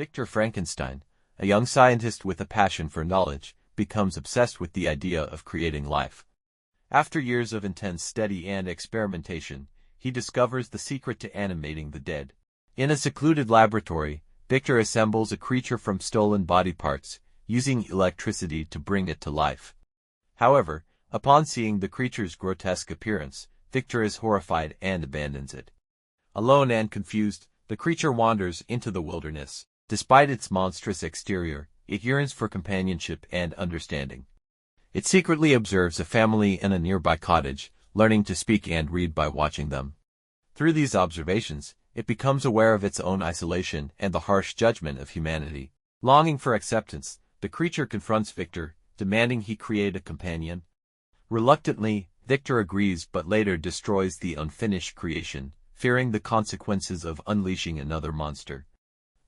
Victor Frankenstein, a young scientist with a passion for knowledge, becomes obsessed with the idea of creating life. After years of intense study and experimentation, he discovers the secret to animating the dead. In a secluded laboratory, Victor assembles a creature from stolen body parts, using electricity to bring it to life. However, upon seeing the creature's grotesque appearance, Victor is horrified and abandons it. Alone and confused, the creature wanders into the wilderness. Despite its monstrous exterior, it yearns for companionship and understanding. It secretly observes a family in a nearby cottage, learning to speak and read by watching them. Through these observations, it becomes aware of its own isolation and the harsh judgment of humanity. Longing for acceptance, the creature confronts Victor, demanding he create a companion. Reluctantly, Victor agrees but later destroys the unfinished creation, fearing the consequences of unleashing another monster.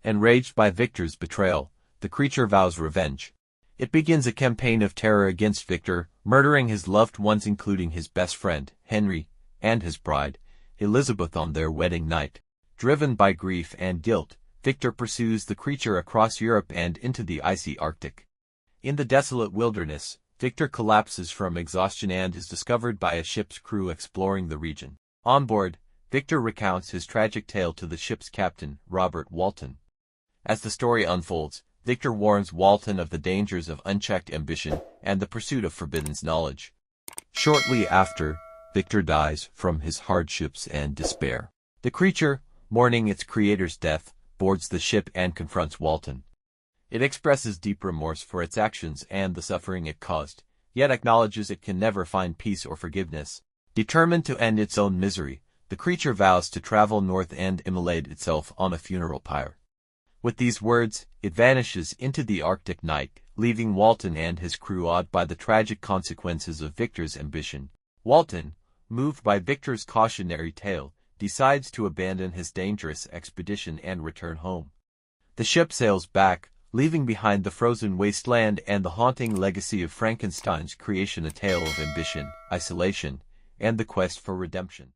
Enraged by Victor's betrayal, the creature vows revenge. It begins a campaign of terror against Victor, murdering his loved ones including his best friend, Henry, and his bride, Elizabeth on their wedding night. Driven by grief and guilt, Victor pursues the creature across Europe and into the icy Arctic. In the desolate wilderness, Victor collapses from exhaustion and is discovered by a ship's crew exploring the region. On board, Victor recounts his tragic tale to the ship's captain, Robert Walton. As the story unfolds, Victor warns Walton of the dangers of unchecked ambition and the pursuit of forbidden knowledge. Shortly after, Victor dies from his hardships and despair. The creature, mourning its creator's death, boards the ship and confronts Walton. It expresses deep remorse for its actions and the suffering it caused, yet acknowledges it can never find peace or forgiveness. Determined to end its own misery, the creature vows to travel north and immolate itself on a funeral pyre. With these words, it vanishes into the Arctic night, leaving Walton and his crew awed by the tragic consequences of Victor's ambition. Walton, moved by Victor's cautionary tale, decides to abandon his dangerous expedition and return home. The ship sails back, leaving behind the frozen wasteland and the haunting legacy of Frankenstein's creation, a tale of ambition, isolation, and the quest for redemption.